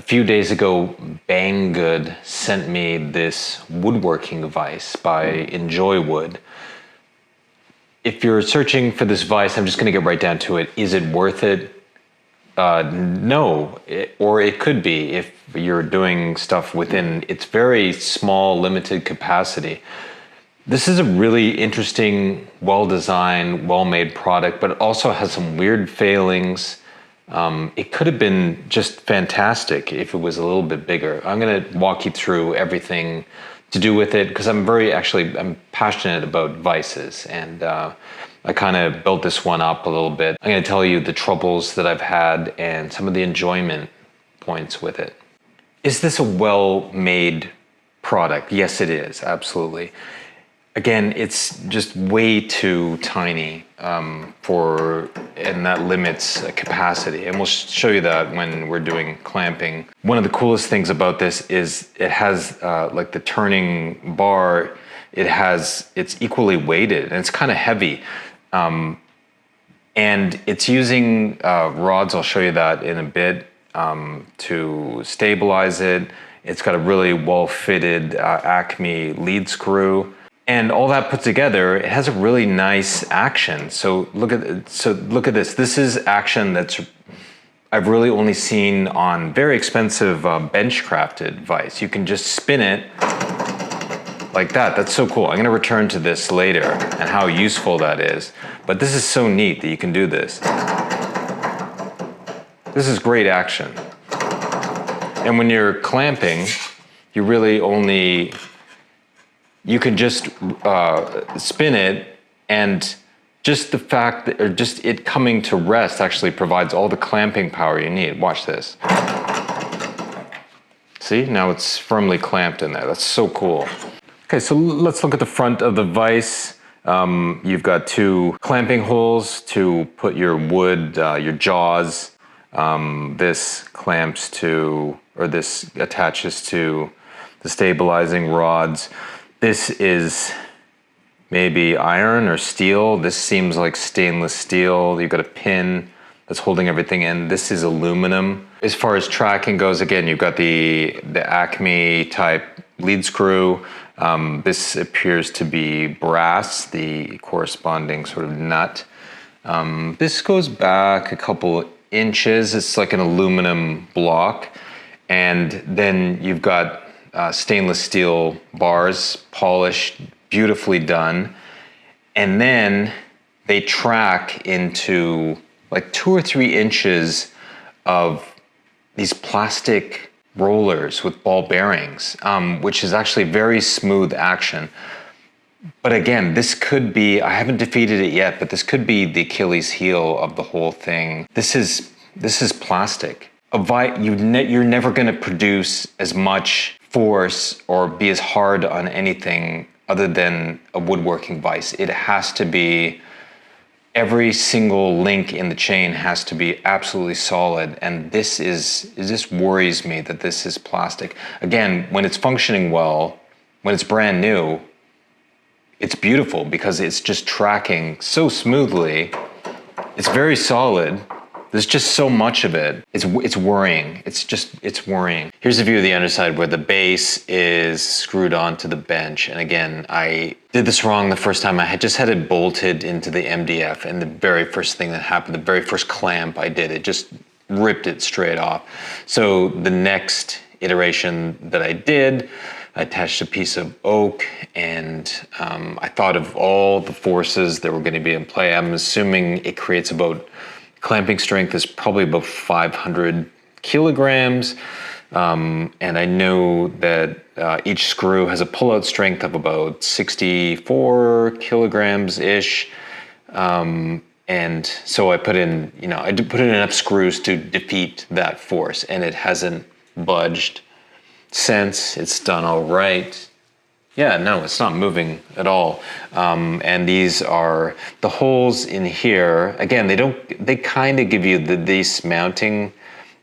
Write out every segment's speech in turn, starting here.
few days ago, Banggood sent me this woodworking vise by Enjoy Wood. If you're searching for this vise, I'm just going to get right down to it. Is it worth it? No, or it could be if you're doing stuff within its very small, limited capacity. This is a really interesting, well-designed, well-made product, but it also has some weird failings. It could have been just fantastic if it was a little bit bigger. I'm going to walk you through everything to do with it because I'm passionate about vices, and I kind of built this one up a little bit. I'm going to tell you the troubles that I've had and some of the enjoyment points with it. Is this a well-made product? Yes, it is, absolutely. Again, it's just way too tiny and that limits capacity. And we'll show you that when we're doing clamping. One of the coolest things about this is it has like the turning bar, it's equally weighted and it's kind of heavy. And it's using rods, I'll show you that in a bit, to stabilize it. It's got a really well-fitted Acme lead screw. And all that put together, it has a really nice action. So look at this. This is action I've really only seen on very expensive bench crafted vise. You can just spin it like that. That's so cool. I'm going to return to this later and how useful that is. But this is so neat that you can do this. This is great action. And when you're clamping, you really only you can just spin it, and just the fact that, or just it coming to rest actually provides all the clamping power you need. Watch this. See, now it's firmly clamped in there. That's so cool. Okay, so let's look at the front of the vise. You've got two clamping holes to put your wood, your jaws. This clamps to, or this attaches to the stabilizing rods. This is maybe iron or steel. This seems like stainless steel. You've got a pin that's holding everything in. This is aluminum. As far as tracking goes, again, you've got the Acme type lead screw. This appears to be brass, the corresponding sort of nut. This goes back a couple inches. It's like an aluminum block. And then you've got stainless steel bars, polished, beautifully done. And then they track into like 2 or 3 inches of these plastic rollers with ball bearings, which is actually very smooth action. But again, this could be, I haven't defeated it yet, but this could be the Achilles heel of the whole thing. This is plastic. You're never going to produce as much force or be as hard on anything other than a woodworking vise. It has to be, every single link in the chain has to be absolutely solid. And this worries me that this is plastic. Again, when it's functioning well, when it's brand new, it's beautiful because it's just tracking so smoothly. It's very solid. There's just so much of it. It's worrying. It's worrying. Here's a view of the underside where the base is screwed onto the bench. And again, I did this wrong the first time. I had just had it bolted into the MDF, and the very first thing that happened, the very first clamp I did, it just ripped it straight off. So the next iteration that I did, I attached a piece of oak, and I thought of all the forces that were going to be in play. I'm assuming it creates about, clamping strength is probably about 500 kilograms. And I know that each screw has a pull-out strength of about 64 kilograms-ish. And so I put in, I put in enough screws to defeat that force, and it hasn't budged since. It's done all right. Yeah, no, it's not moving at all. And these are the holes in here. Again, they kind of give you these mounting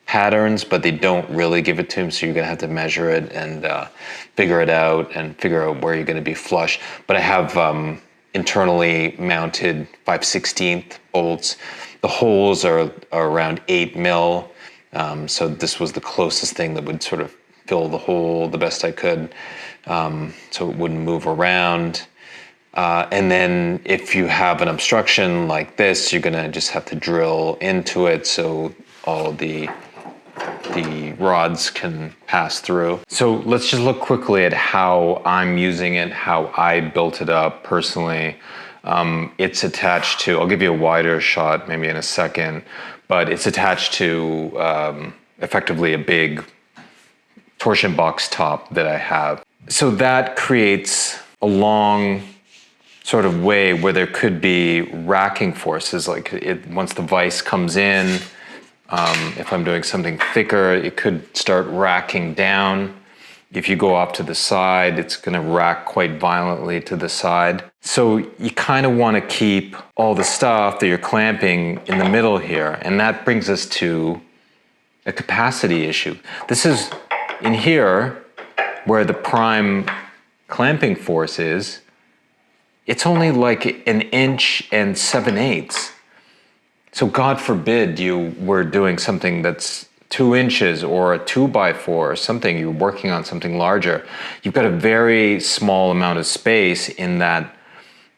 patterns, but they don't really give it to them. So you're gonna have to measure it and figure it out and figure out where you're gonna be flush. But I have internally mounted 5/16 bolts. The holes are around 8 mil. So this was the closest thing that would sort of fill the hole the best I could, so it wouldn't move around. And then if you have an obstruction like this, you're gonna just have to drill into it so all the rods can pass through. So let's just look quickly at how I'm using it, how I built it up personally. It's attached to, I'll give you a wider shot maybe in a second, but it's attached to effectively a big torsion box top that I have. So that creates a long sort of way where there could be racking forces, like once the vise comes in, if I'm doing something thicker, it could start racking down. If you go off to the side, it's gonna rack quite violently to the side. So you kind of want to keep all the stuff that you're clamping in the middle here, and that brings us to a capacity issue. This is in here where the prime clamping force is. It's only like 1 7/8 inches. So God forbid you were doing something that's 2 inches or a 2x4 or something, you're working on something larger. You've got a very small amount of space in that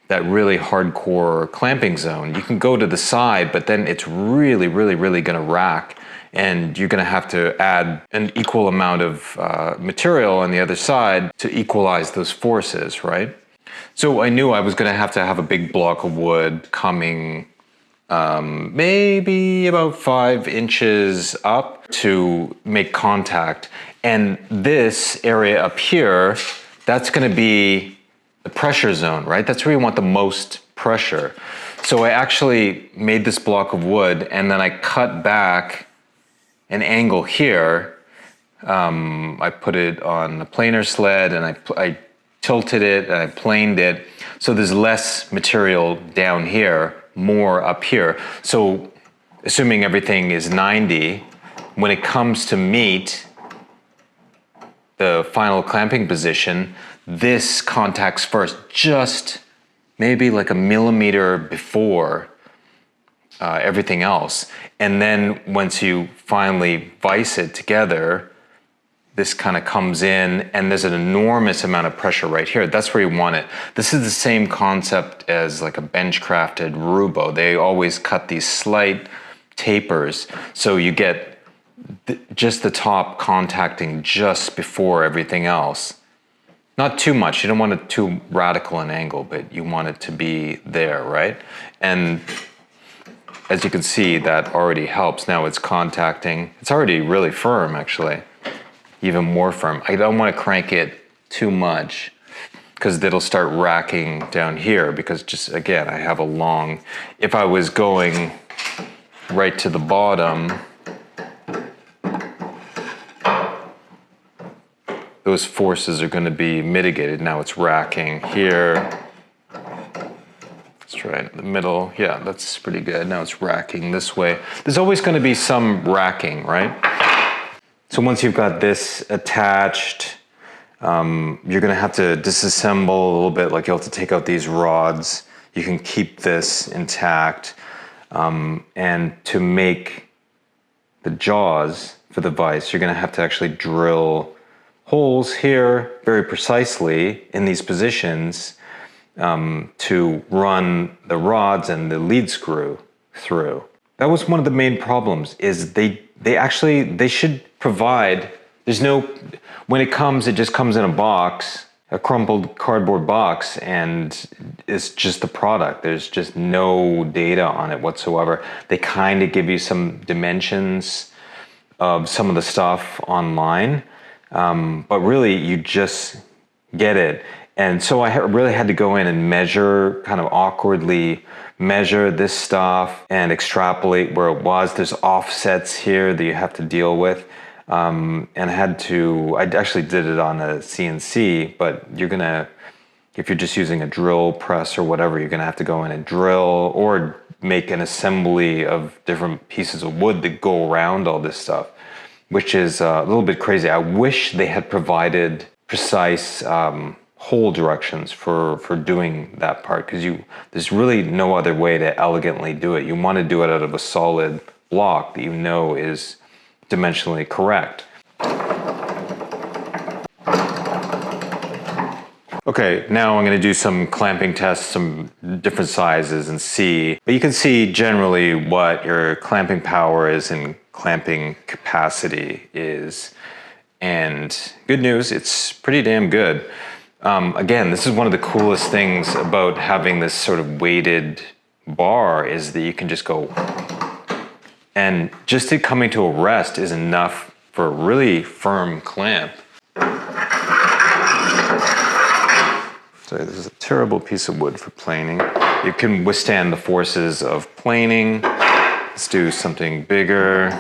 really hardcore clamping zone. You can go to the side, but then it's really, really, really gonna rack, and you're gonna have to add an equal amount of material on the other side to equalize those forces, right? So I knew I was gonna have to have a big block of wood coming maybe about 5 inches up to make contact. And this area up here, that's gonna be the pressure zone, right? That's where you want the most pressure. So I actually made this block of wood and then I cut back an angle here. I put it on a planer sled and I tilted it and I planed it. So there's less material down here, more up here. So assuming everything is 90, when it comes to meet the final clamping position, this contacts first, just maybe like a millimeter before everything else. And then once you finally vise it together, this kind of comes in and there's an enormous amount of pressure right here. That's where you want it. This is the same concept as like a bench crafted Rubo. They always cut these slight tapers. So you get just the top contacting just before everything else. Not too much. You don't want it too radical an angle, but you want it to be there, right? And as you can see, that already helps. Now it's contacting. It's already really firm, actually. Even more firm. I don't want to crank it too much because it'll start racking down here, because just again, I have a long, if I was going right to the bottom, those forces are going to be mitigated. Now it's racking here. Let's try it in the middle. Yeah, that's pretty good. Now it's racking this way. There's always going to be some racking, right? So once you've got this attached, you're gonna have to disassemble a little bit, like you'll have to take out these rods. You can keep this intact. And to make the jaws for the vise, you're gonna have to actually drill holes here very precisely in these positions to run the rods and the lead screw through. That was one of the main problems, is they should provide, when it comes, it just comes in a box, a crumpled cardboard box, and it's just the product. There's just no data on it whatsoever. They kind of give you some dimensions of some of the stuff online, but really you just get it. And so I really had to go in and measure, kind of awkwardly measure this stuff and extrapolate where it was. There's offsets here that you have to deal with. And I actually did it on a CNC, but if you're just using a drill press or whatever, you're gonna have to go in and drill or make an assembly of different pieces of wood that go around all this stuff, which is a little bit crazy. I wish they had provided precise hole directions for doing that part, because there's really no other way to elegantly do it. You want to do it out of a solid block that you know is dimensionally correct. Okay, now I'm going to do some clamping tests, some different sizes and see. But you can see generally what your clamping power is and clamping capacity is. And good news, it's pretty damn good. Again, this is one of the coolest things about having this sort of weighted bar is that you can just go, and just it coming to a rest is enough for a really firm clamp. So this is a terrible piece of wood for planing. It can withstand the forces of planing. Let's do something bigger.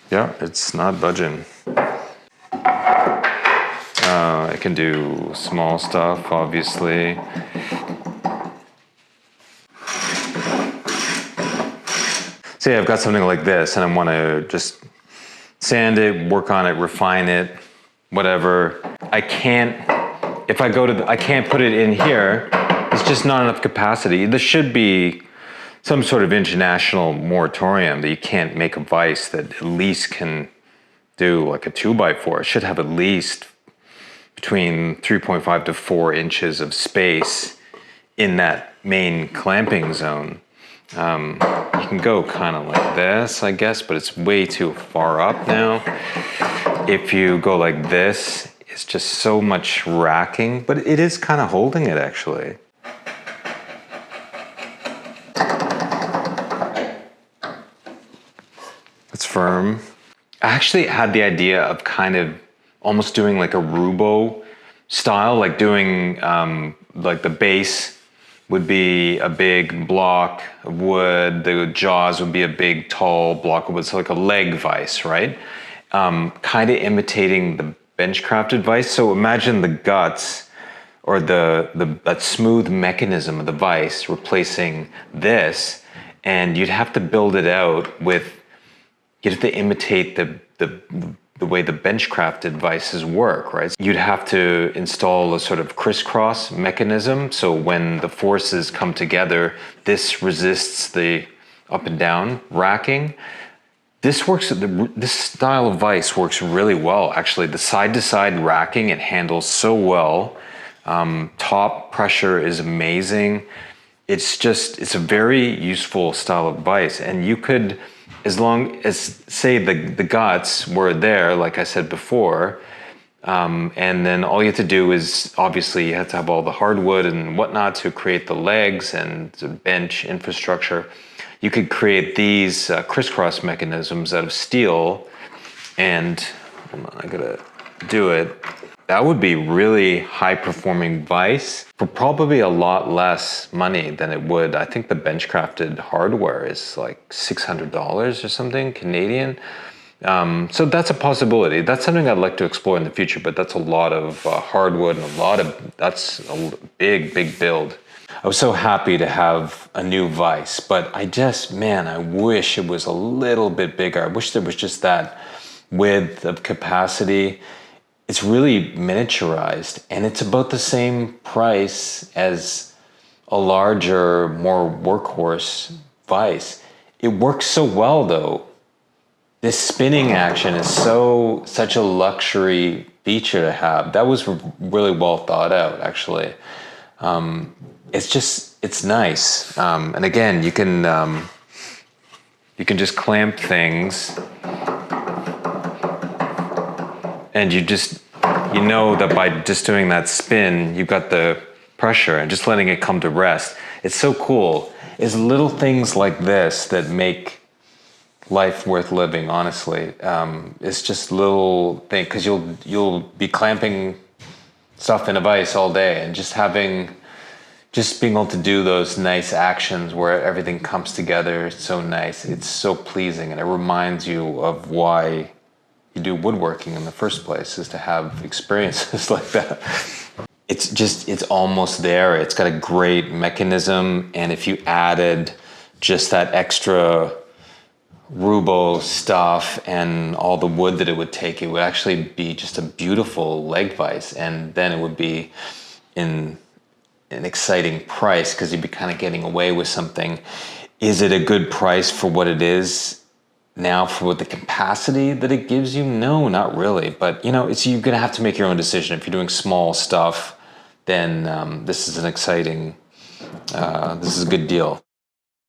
Yeah, it's not budging. I can do small stuff, obviously. Say I've got something like this and I want to just sand it, work on it, refine it, whatever. I can't, if I go to, I can't put it in here. It's just not enough capacity. There should be some sort of international moratorium that you can't make a vise that at least can do like a 2x4. It should have at least between 3.5 to 4 inches of space in that main clamping zone. You can go kind of like this, I guess, but it's way too far up now. If you go like this, it's just so much racking, but it is kind of holding it actually. It's firm. I actually had the idea of kind of almost doing like a Rubo style, like doing like the base would be a big block of wood, the jaws would be a big tall block of wood, so like a leg vise, right? Kind of imitating the bench-crafted vise. So imagine the guts or that smooth mechanism of the vise replacing this, and you'd have to build it out with, you'd have to imitate the way the bench-crafted vices work, right? You'd have to install a sort of crisscross mechanism, so when the forces come together, this resists the up and down racking. This works, this style of vise works really well, actually. The side-to-side racking, it handles so well. Top pressure is amazing. It's a very useful style of vise, and you could, as long as, say, the guts were there, like I said before, and then all you have to do is, obviously, you have to have all the hardwood and whatnot to create the legs and the bench infrastructure. You could create these crisscross mechanisms out of steel, and hold on, I gotta do it. That would be really high-performing vise for probably a lot less money than it would. I think the bench-crafted hardware is like $600 or something Canadian. So that's a possibility. That's something I'd like to explore in the future, but that's a lot of hardwood and that's a big, big build. I was so happy to have a new vise, but I wish it was a little bit bigger. I wish there was just that width of capacity. It's really miniaturized, and it's about the same price as a larger, more workhorse vise. It works so well though. This spinning action is such a luxury feature to have. That was really well thought out, actually. It's nice. And again, you can just clamp things, and you know that by just doing that spin, you've got the pressure and just letting it come to rest. It's so cool. It's little things like this that make life worth living, honestly. It's just little thing, because you'll be clamping stuff in a vise all day, and just being able to do those nice actions where everything comes together, it's so nice. It's so pleasing, and it reminds you of why you do woodworking in the first place, is to have experiences like that. It's almost there. It's got a great mechanism, and if you added just that extra Rubo stuff and all the wood that it would take, it would actually be just a beautiful leg vise, and then it would be in an exciting price because you'd be kind of getting away with something. Is it a good price for what it is now, for the capacity that it gives you? No, not really. But you know, you're gonna have to make your own decision. If you're doing small stuff, then this is an exciting, this is a good deal.